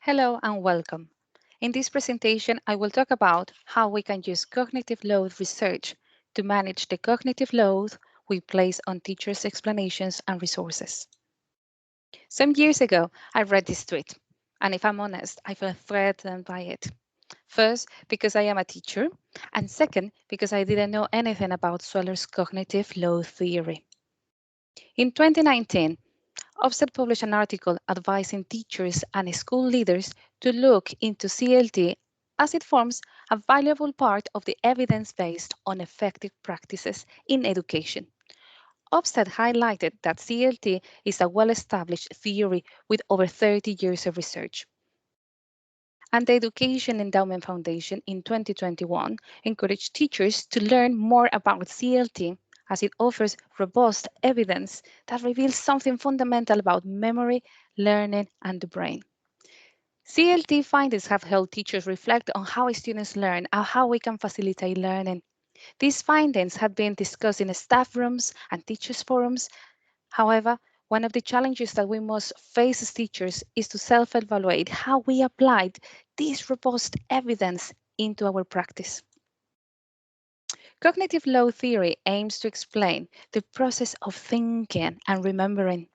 Hello and welcome. In this presentation, I will talk about how we can use cognitive load research to manage the cognitive load we place on teachers' explanations and resources. Some years ago, I read this tweet, and if I'm honest, I felt threatened by it. First, because I am a teacher, and second, because I didn't know anything about Sweller's cognitive load theory. In 2019, Ofsted published an article advising teachers and school leaders to look into CLT as it forms a valuable part of the evidence based on effective practices in education. Ofsted highlighted that CLT is a well established theory with over 30 years of research. And the Education Endowment Foundation in 2021 encouraged teachers to learn more about CLT as it offers robust evidence that reveals something fundamental about memory, learning, and the brain. CLT findings have helped teachers reflect on how students learn and how we can facilitate learning. These findings have been discussed in staff rooms and teachers' forums. However, one of the challenges that we must face as teachers is to self-evaluate how we applied this robust evidence into our practice. Cognitive load theory aims to explain the process of thinking and remembering.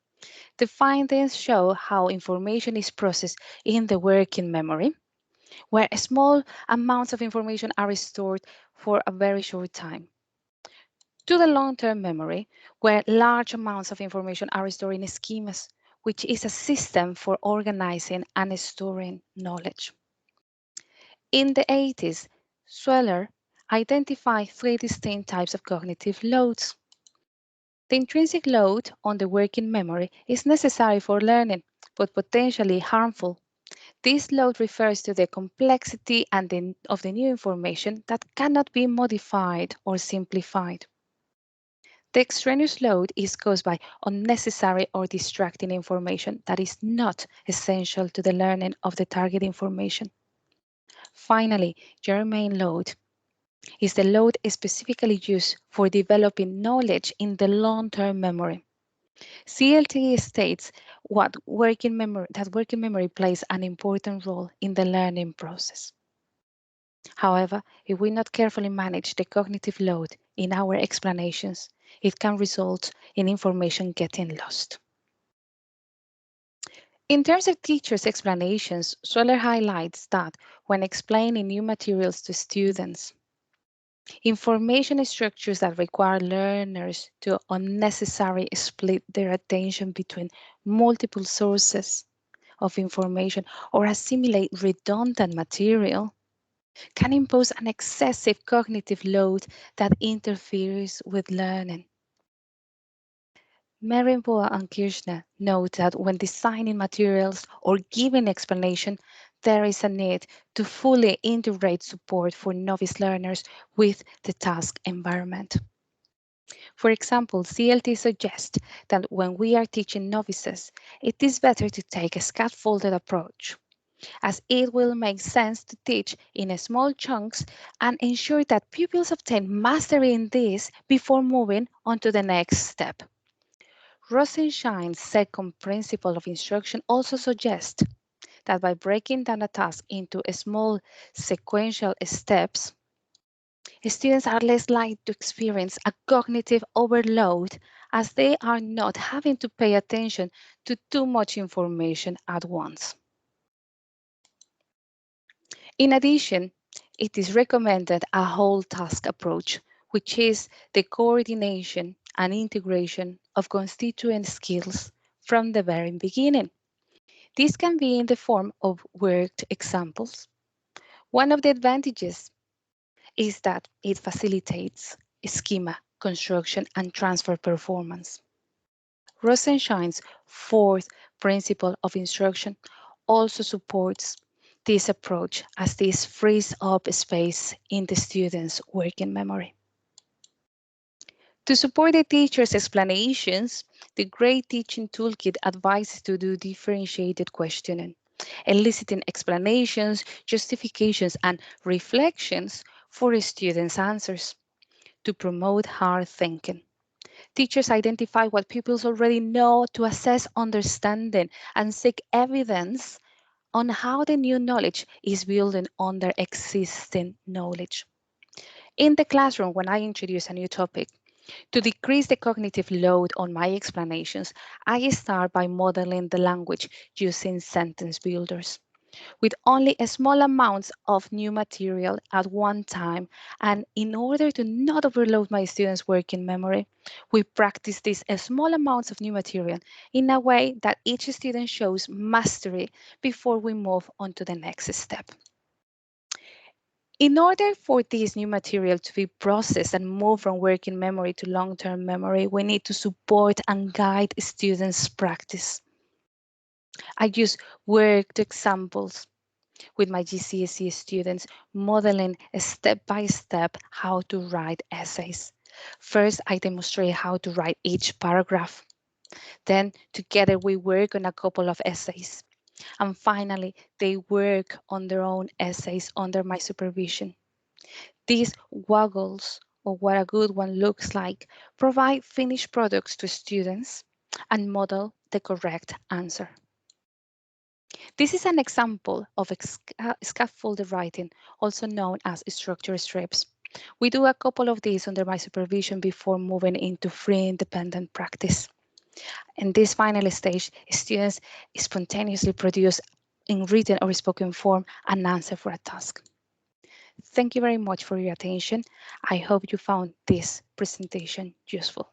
The findings show how information is processed in the working memory, where small amounts of information are stored for a very short time, to the long-term memory, where large amounts of information are stored in schemas, which is a system for organizing and storing knowledge. In the 80s, Sweller identified three distinct types of cognitive loads. The intrinsic load on the working memory is necessary for learning, but potentially harmful. This load refers to the complexity of the new information that cannot be modified or simplified. The extraneous load is caused by unnecessary or distracting information that is not essential to the learning of the target information. Finally, germane load is the load specifically used for developing knowledge in the long-term memory. CLT states that working memory plays an important role in the learning process. However, if we not carefully manage the cognitive load in our explanations, it can result in information getting lost. In terms of teachers' explanations, Soler highlights that when explaining new materials to students, information structures that require learners to unnecessarily split their attention between multiple sources of information or assimilate redundant material can impose an excessive cognitive load that interferes with learning. Merenboa and Kirchner note that when designing materials or giving explanation, there is a need to fully integrate support for novice learners with the task environment. For example, CLT suggests that when we are teaching novices, it is better to take a scaffolded approach, as it will make sense to teach in small chunks and ensure that pupils obtain mastery in this before moving on to the next step. Rosenshine's second principle of instruction also suggests that by breaking down a task into small sequential steps, students are less likely to experience a cognitive overload as they are not having to pay attention to too much information at once. In addition, it is recommended a whole task approach, which is the coordination and integration of constituent skills from the very beginning. This can be in the form of worked examples. One of the advantages is that it facilitates schema construction and transfer performance. Rosenshine's fourth principle of instruction also supports this approach as this frees up space in the student's working memory. To support the teacher's explanations, the Great Teaching Toolkit advises to do differentiated questioning, eliciting explanations, justifications, and reflections for a student's answers to promote hard thinking. Teachers identify what pupils already know to assess understanding and seek evidence on how the new knowledge is building on their existing knowledge. In the classroom, when I introduce a new topic, to decrease the cognitive load on my explanations, I start by modeling the language using sentence builders. With only a small amounts of new material at one time, and in order to not overload my students' working memory, we practice these small amounts of new material in a way that each student shows mastery before we move on to the next step. In order for this new material to be processed and move from working memory to long-term memory, we need to support and guide students' practice. I use worked examples with my GCSE students, modeling step by step how to write essays. First, I demonstrate how to write each paragraph. Then, together, we work on a couple of essays. And finally, they work on their own essays under my supervision. These waggles, or what a good one looks like, provide finished products to students and model the correct answer. This is an example of scaffolded writing, also known as structure strips. We do a couple of these under my supervision before moving into free independent practice. In this final stage, students spontaneously produce in written or spoken form an answer for a task. Thank you very much for your attention. I hope you found this presentation useful.